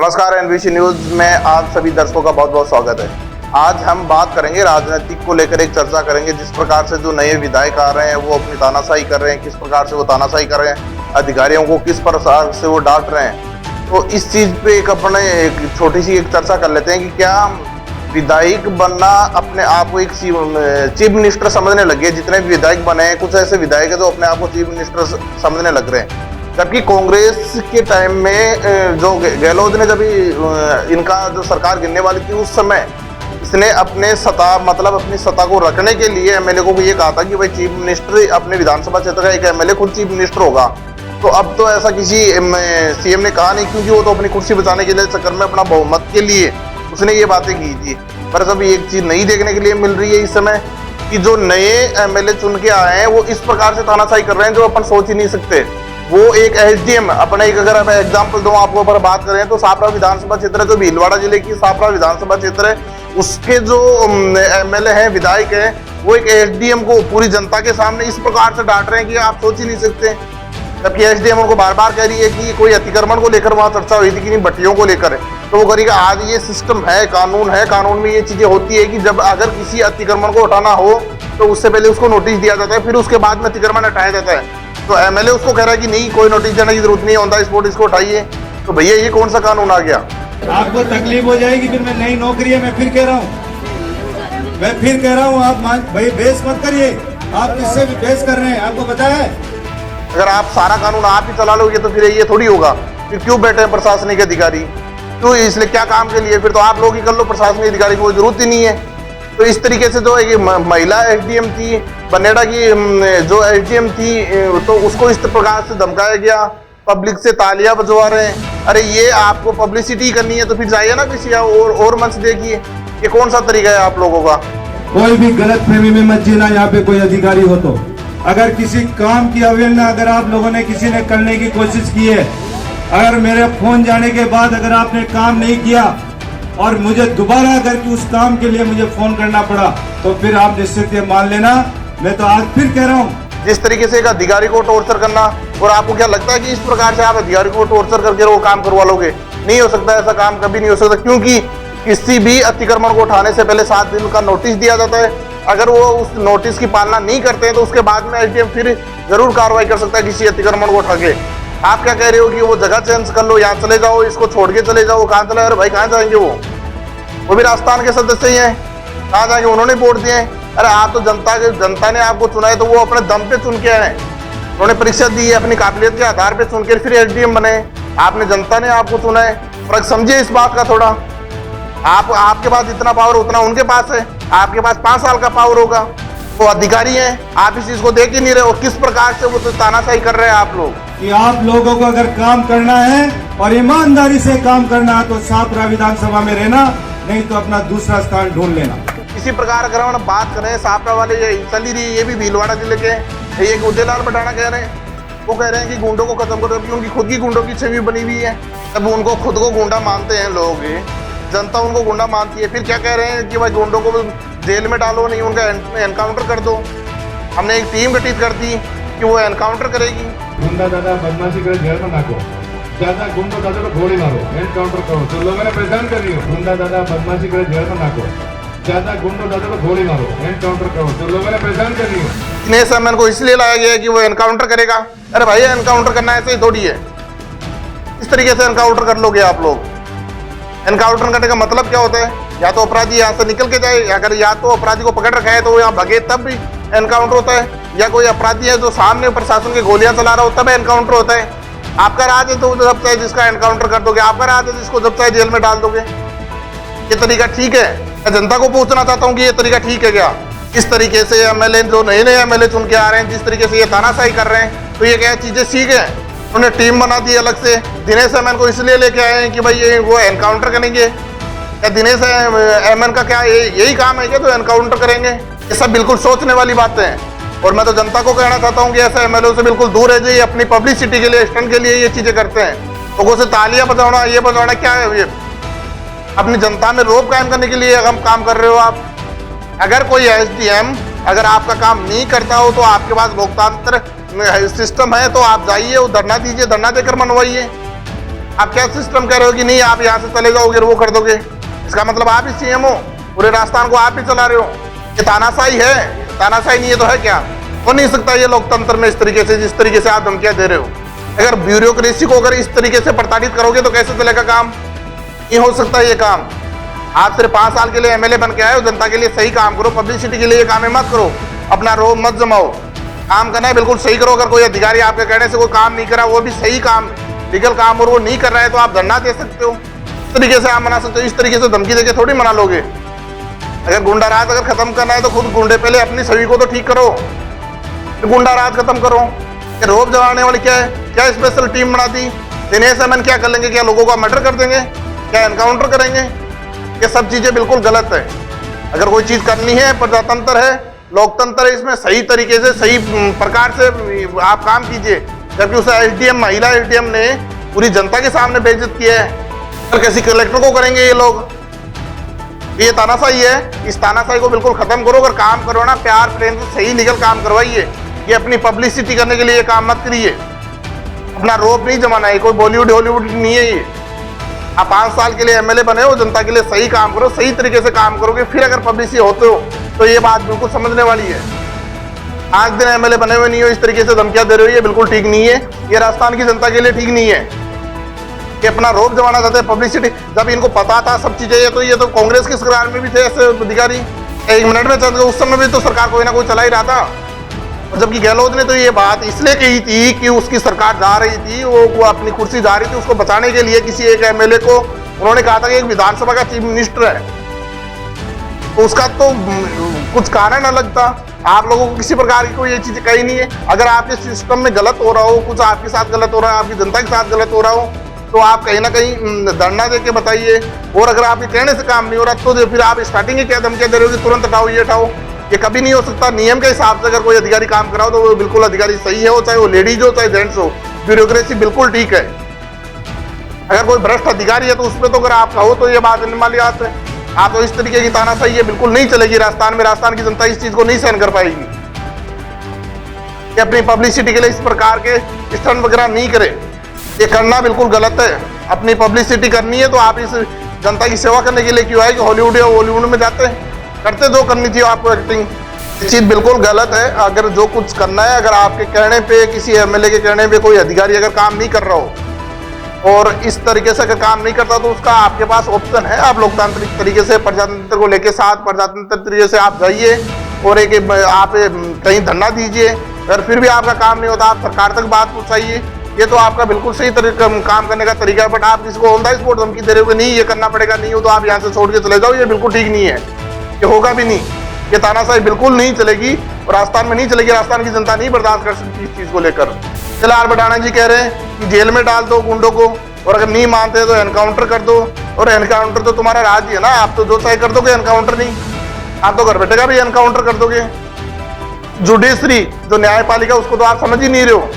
नमस्कार, NBC news में आप सभी दर्शकों का बहुत बहुत स्वागत है। आज हम बात करेंगे राजनीतिक को लेकर, एक चर्चा करेंगे। जिस प्रकार से जो नए विधायक आ रहे हैं वो अपनी तानाशाही कर रहे हैं, किस प्रकार से वो तानाशाही कर रहे हैं, अधिकारियों को किस प्रकार से वो डांट रहे हैं। तो इस चीज पे एक छोटी सी चर्चा कर लेते हैं कि क्या विधायक बनना अपने आप को एक चीफ मिनिस्टर समझने लगे। जितने भी विधायक बने हैं, कुछ ऐसे विधायक है जो अपने आप को चीफ मिनिस्टर समझने लग रहे हैं। जबकि कांग्रेस के टाइम में जो गहलोत ने जब इनका जो सरकार गिरने वाली थी, उस समय इसने अपने सत्ता को रखने के लिए एमएलए को भी ये कहा था कि भाई चीफ मिनिस्टर अपने विधानसभा क्षेत्र का एक एमएलए खुद चीफ मिनिस्टर होगा। तो अब तो ऐसा किसी सीएम ने कहा नहीं, क्योंकि वो तो अपनी कुर्सी बचाने के लिए चक्कर में, अपना बहुमत के लिए उसने ये बातें की थी। पर सब एक चीज नहीं देखने के लिए मिल रही है इस समय कि जो नए एमएलए चुन के आए हैं वो इस प्रकार से तानाशाही कर रहे हैं जो अपन सोच ही नहीं सकते। वो एक एसडीएम अपने अगर मैं एग्जांपल दूं आपको, पर बात करें तो सापरा विधानसभा क्षेत्र है, जो भीलवाड़ा जिले की सापरा विधानसभा क्षेत्र है, उसके जो एमएलए हैं, विधायक हैं, वो एक एसडीएम को पूरी जनता के सामने इस प्रकार से डांट रहे हैं कि आप सोच ही नहीं सकते। जबकि एसडीएम उनको बार बार कह रही है कि कोई अतिक्रमण को लेकर वहां चर्चा हुई थी कि भट्टियों को लेकर है, तो वो करेगा। आज ये सिस्टम है, कानून है, कानून में ये चीजें होती है कि जब अगर किसी अतिक्रमण को हटाना हो तो उससे पहले उसको नोटिस दिया जाता है, फिर उसके बाद में अतिक्रमण हटाया जाता है। तो एमएलए उसको कह रहा है कि नहीं, कोई नोटिस देने की जरूरत नहीं, ऑन द स्पॉट इसको उठाइए। तो भैया ये कौन सा कानून आ गया? आपको तकलीफ हो जाएगी। फिर मैं नई नौकरी है, मैं फिर कह रहा हूँ आप भाई बहस मत करिए। आप किससे भी बहस कर रहे हैं, आपको पता है। अगर आप सारा कानून आप ही चला लोगे तो फिर ये थोड़ी होगा। फिर क्यों बैठे हैं प्रशासनिक अधिकारी? तो इसलिए क्या काम के लिए? फिर तो आप लोग ही कर लो, प्रशासनिक अधिकारी को जरूरत ही नहीं है। तो इस तरीके से जो एक महिला एसडीएम थी, बनेड़ा की जो एसडीएम थी, तो उसको इस प्रकार से धमकाया गया, पब्लिक से तालियां बजवा रहे हैं। अरे ये आपको पब्लिसिटी करनी है तो फिर जाइए ना किसी और मंच देखिए। ये कौन सा तरीका है आप लोगों का? कोई भी गलत फहमी में मत जीना। यहाँ पे कोई अधिकारी हो तो अगर किसी काम की अवहेलना अगर आप लोगों ने किसी ने करने की कोशिश की है, अगर मेरे फोन जाने के बाद अगर आपने काम नहीं किया और मुझे दोबारा अगर उस काम के लिए मुझे फोन करना पड़ा, तो फिर आप निश्चित ये मान लेना, मैं तो आज फिर कह रहा हूँ। जिस तरीके से एक अधिकारी को टॉर्चर करना, और आपको क्या लगता है कि इस प्रकार से आप अधिकारी को टॉर्चर करके वो काम करवा लोगे? नहीं हो सकता, ऐसा काम कभी नहीं हो सकता। क्योंकि किसी भी अतिक्रमण को उठाने से पहले 7 दिन का नोटिस दिया जाता है। अगर वो उस नोटिस की पालना नहीं करते हैं तो उसके बाद में एसडीएम फिर जरूर कार्रवाई कर सकता है किसी अतिक्रमण को उठा के। आप क्या कह रहे हो कि वो जगह चेंज कर लो, यहाँ चले जाओ, इसको छोड़ के चले जाओ? कहाँ चले? अरे भाई कहाँ जाएंगे? वो भी राजस्थान के सदस्य ही हैं, कहाँ जाएंगे? उन्होंने वोट दिए। अरे आप तो जनता ने आपको चुना है, तो वो अपने दम पे चुन के आए। उन्होंने परीक्षा दी है, अपनी काबिलियत के आधार पे चुन के फिर एसडीएम बने। आपने, जनता ने आपको चुना है। फर्क समझिए इस बात का थोड़ा। आपके पास जितना पावर उतना उनके पास है। आपके पास 5 साल का पावर होगा, वो अधिकारी हैं, आप इस चीज को देख ही नहीं रहे। और किस प्रकार से वो तो तानाशाही कर रहे हैं आप लोग कि आप लोगों को अगर काम करना है और ईमानदारी से काम करना है तो सापरा विधानसभा में रहना, नहीं तो अपना दूसरा स्थान ढूंढ लेना। इसी प्रकार अगर हम बात करें, सापरा वाले ये चली रही, ये भी भीलवाड़ा जिले के एक उदयलाल बटाना कह रहे हैं। वो कह रहे हैं कि गुंडों को खत्म करो, क्योंकि खुद की गुंडों की छवि बनी हुई है। तब उनको खुद को गुंडा मानते हैं लोग, जनता उनको गुंडा मानती है। फिर क्या कह रहे हैं कि भाई गुंडों को जेल में डालो, नहीं उनका एनकाउंटर कर दो। हमने एक टीम गठित कर दी कि वो एनकाउंटर करेगी। गुंडा दादा बदमाशी करे जेल में नाको, ज्यादा गुंडो दादा को गोली मारो, एनकाउंटर करो। तो लोगों ने परेशान कर रही हो, गुंडा दादा बदमाशी करे जेल में नाको, ज्यादा गुंडो दादा को गोली मारो, एनकाउंटर करो। तो लोगों ने परेशान कर रही हो। दिनेश एमएन को इसलिए लाया गया है कि वो एनकाउंटर करेगा। अरे भाई एनकाउंटर करना ऐसे ही थोड़ी है। इस तरीके से एनकाउंटर कर लोगे आप लोग? एनकाउंटर करने का मतलब क्या होता है? या तो अपराधी यहाँ से निकल के जाए, अगर या तो अपराधी को पकड़ रखा है तो वो यहाँ भगे तब भी एनकाउंटर होता है, या कोई अपराधी है जो सामने प्रशासन की गोलियां चला रहा हो तब एनकाउंटर होता है। आपका राज है तो जब चाहे जिसका एनकाउंटर कर दोगे, आपका राज है जिसको जब चाहे जेल में डाल दोगे। ये तरीका ठीक है? मैं जनता को पूछना चाहता हूँ कि ये तरीका ठीक है क्या? इस तरीके से एमएलए, जो नए एमएलए चुन के आ रहे हैं, जिस तरीके से ये तानाशाही कर रहे हैं, तो ये क्या चीजें ठीक है? उन्होंने टीम बना दी अलग से। दिनेश एमएन को इसलिए लेके आए हैं कि भाई ये वो एनकाउंटर करेंगे। क्या दिनेश एमएन का क्या यही काम है क्या तो एनकाउंटर करेंगे? ये सब बिल्कुल सोचने वाली बातें हैं। और मैं तो जनता को कहना चाहता हूँ कि ऐसे एमएलए से बिल्कुल दूर रह जाइए। अपनी पब्लिसिटी के लिए, स्टंट के लिए ये चीजें करते हैं। लोगों से तालियां बजाना, ये बजाना क्या है? ये अपनी जनता में रोब कायम करने के लिए हम काम कर रहे हो आप। अगर कोई एसडीएम अगर आपका काम नहीं करता हो तो आपके पास लोकतंत्र सिस्टम है, तो आप जाइए, वो धरना दीजिए, धरना देकर मनवाइए। आप क्या सिस्टम कह रहे हो कि नहीं आप यहाँ से चले जाओगे वो कर दोगे? इसका मतलब आप ही सीएम हो, पूरे राजस्थान को आप ही चला रहे हो। ये तानाशाही है, तानाशाही नहीं है तो है क्या? हो नहीं सकता ये लोकतंत्र में इस तरीके से, जिस तरीके से आप धमकियां दे रहे हो। अगर ब्यूरोक्रेसी को अगर इस तरीके से प्रताड़ित करोगे तो कैसे चलेगा काम? नहीं हो सकता ये काम। आप सिर्फ 5 साल के लिए एमएलए बन के आए हो, जनता के लिए सही काम करो, पब्लिसिटी के लिए ये काम मत करो, अपना रोब मत जमाओ। काम करना है बिल्कुल सही करो। अगर कोई अधिकारी आपके कहने से कोई काम नहीं करा, वो भी सही काम, लीगल काम, और वो नहीं कर रहा है तो आप धरना दे सकते हो, इस तरीके से आप मना सकते हो। इस तरीके से धमकी देके थोड़ी मना लोगे। अगर गुंडा राज अगर खत्म करना है तो खुद गुंडे पहले अपनी छवि को तो ठीक करो, गुंडा राज खत्म करो। ये रोब जमाने वाली क्या है? क्या स्पेशल टीम बना दी? दिनेश अमन क्या कर लेंगे? क्या लोगों का मर्डर कर देंगे? क्या एनकाउंटर करेंगे? ये सब चीजें बिल्कुल गलत है। अगर कोई चीज करनी है, प्रजातंत्र है, लोकतंत्र है, इसमें सही तरीके से सही प्रकार से आप काम कीजिए। जबकि उस एसडीएम, महिला एसडीएम ने पूरी जनता के सामने बेइज्जत किया है। और किसी कलेक्टर को करेंगे ये लोग? ये तानाशाही है। इस तानाशाही को बिल्कुल खत्म करो। अगर काम करो ना, प्यार प्रेम से सही लीगल काम करवाइए। ये अपनी पब्लिसिटी करने के लिए ये काम मत करिए। अपना रोप नहीं जमाना है, कोई बॉलीवुड हॉलीवुड नहीं है ये। आप 5 साल के लिए एमएलए बने हो, जनता के लिए सही काम करो, सही तरीके से काम करोगे, फिर अगर पब्लिसिटी होते हो तो ये बात बिल्कुल समझने वाली है। आज दिन एमएलए बने हुए नहीं हो, इस तरीके से धमकियां दे रहे हो, ये बिल्कुल ठीक नहीं है। ये राजस्थान की जनता के लिए ठीक नहीं है कि अपना रोप जमाना चाहते हैं, पब्लिसिटी। जब इनको पता था सब चीजें, तो ये तो कांग्रेस की सरकार में भी थे ऐसे अधिकारी, 1 मिनट में चल गए। उस समय भी तो सरकार कोई ना कोई चला ही रहा था। जबकि गहलोत ने तो ये बात इसलिए कही थी कि उसकी सरकार जा रही थी, वो अपनी कुर्सी जा रही थी, उसको बचाने के लिए किसी एक एमएलए को उन्होंने कहा था कि एक विधानसभा का चीफ मिनिस्टर है, तो उसका तो कुछ कारण अलग था। आप लोगों को किसी प्रकार की कोई ये चीज कही नहीं है। अगर आपके सिस्टम में गलत हो रहा हो, कुछ आपके साथ गलत हो रहा है, आपकी जनता के साथ गलत हो रहा हो, तो आप कहीं ना कहीं धरना दे के बताइए। और अगर आपके कहने से काम नहीं हो रहा तो फिर आप स्टार्टिंग में क्या धमकियां दे रहे हो कि तुरंत हटाओ, ये हटाओ? ये कभी नहीं हो सकता। नियम के हिसाब से अगर कोई अधिकारी काम कराओ तो वो बिल्कुल अधिकारी सही है, हो चाहे वो लेडीज हो चाहे जेंट्स हो। ब्यूरोक्रेसी बिल्कुल ठीक है। अगर कोई भ्रष्ट अधिकारी है तो उसमें तो अगर आप कहो तो ये बात माली बात है। आप तो इस तरीके की तानाशाही बिल्कुल नहीं चलेगी राजस्थान में। राजस्थान की जनता इस चीज को नहीं सहन कर पाएगी कि अपनी पब्लिसिटी के लिए इस प्रकार के स्टंट वगैरह नहीं करे। ये करना बिल्कुल गलत है। अपनी पब्लिसिटी करनी है तो आप इस जनता की सेवा करने के लिए क्यों आए कि हॉलीवुड या बॉलीवुड में जाते हैं? करते जो करनी थी आपको एक्टिंग। ये चीज बिल्कुल गलत है। अगर जो कुछ करना है, अगर आपके कहने पे, किसी एमएलए के कहने पे कोई अधिकारी अगर काम नहीं कर रहा हो और इस तरीके से अगर काम नहीं करता तो उसका आपके पास ऑप्शन है। आप लोकतांत्रिक तरीके से प्रजातंत्र को लेके साथ प्रजातंत्र तरीके से आप जाइए और एक आप कहीं धरना दीजिए। अगर फिर भी आपका काम नहीं होता, आप सरकार तक बात पहुंचाइए। ये तो आपका बिल्कुल सही तरीका काम करने का तरीका है। बट आप किसी को ऑन द स्पॉट धमकी दे रहे हो कि नहीं ये करना पड़ेगा, नहीं हो तो आप यहाँ से छोड़ के चले जाओ, ये बिल्कुल ठीक नहीं है। ये होगा भी नहीं। ये तानाशाही बिल्कुल नहीं चलेगी और राजस्थान में नहीं चलेगी। राजस्थान की जनता नहीं बर्दाश्त कर सकती इस चीज को लेकर। फिलहाल बटाना जी कह रहे हैं कि जेल में डाल दो गुंडों को, और अगर नहीं मानते तो एनकाउंटर कर दो। और एनकाउंटर तो तुम्हारा राज ही है ना, आप तो जो चाहे कर दोगे, एनकाउंटर नहीं। आप तो घर बैठे का भी एनकाउंटर कर दोगे। जुडिशरी जो न्यायपालिका, उसको तो आप समझ ही नहीं रहे हो।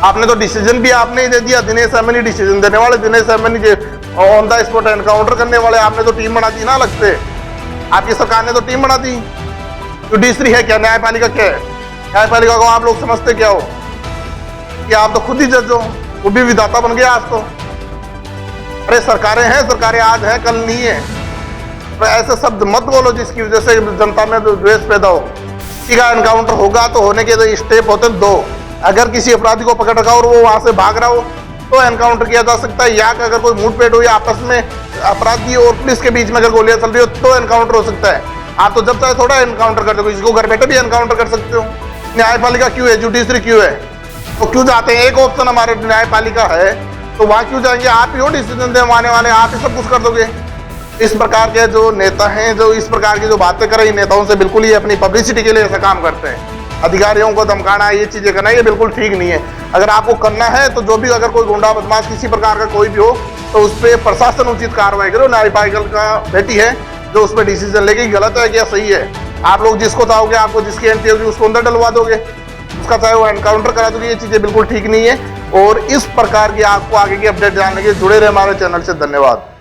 आपने तो डिसीजन भी आपने ही दे दिया। दिनेश अमन ही डिसीजन देने वाले, दिनेश अमन ही ऑन द स्पॉट एनकाउंटर करने वाले। आपने तो टीम बना दी ना अलग से, आपकी सरकार ने तो टीम बना दी। जुडिशरी है क्या? न्यायपालिका क्या है? न्यायपालिका को आप लोग समझते क्या हो कि आप तो खुद ही जज हो, वो भी विधाता बन गया आज तो। अरे सरकारें हैं, सरकारें आज हैं कल नहीं है। तो ऐसे शब्द मत बोलो जिसकी वजह से जनता में द्वेष पैदा हो। किसी का एनकाउंटर होगा तो होने के तो स्टेप होते हैं 2। अगर किसी अपराधी को पकड़ रखा और वो वहां से भाग रहा हो तो एनकाउंटर किया जा सकता है, या अगर कोई मुठभेड़ हो या आपस में अपराधी और पुलिस के बीच में अगर गोलियां चल रही हो तो एनकाउंटर हो सकता है। आप तो जब चाहे थोड़ा एनकाउंटर कर दो, किसी को घर बैठे भी एनकाउंटर कर सकते हो। न्यायपालिका क्यों है? जुडिशरी क्यों है? तो क्यों जाते हैं? एक ऑप्शन हमारे न्यायपालिका है तो वहां क्यों जाएंगे? आप ही हो डिसीजन देने वाले, आप ही सब कुछ कर दोगे। इस प्रकार के जो नेता हैं, जो इस प्रकार की जो बातें कर रहे हैं, नेताओं से बिल्कुल ही अपनी पब्लिसिटी के लिए ऐसा काम करते हैं। अधिकारियों को धमकाना, ये चीजें करना, ये बिल्कुल ठीक नहीं है। अगर आपको करना है तो जो भी, अगर कोई गुंडा बदमाश किसी प्रकार का कोई भी हो तो उस पर प्रशासन उचित कार्रवाई करो। न्यायपालिका का बेटी है जो उस पर डिसीजन लेके गलत है क्या सही है। आप लोग जिसको चाहोगे, आपको जिसकी एंट्री होगी उसको अंदर डलवा दोगे, उसका चाहे वो एनकाउंटर करा दोगे। ये चीजें बिल्कुल ठीक नहीं है। और इस प्रकार की आपको आगे की अपडेट जानने के लिए जुड़े रहे हमारे चैनल से। धन्यवाद।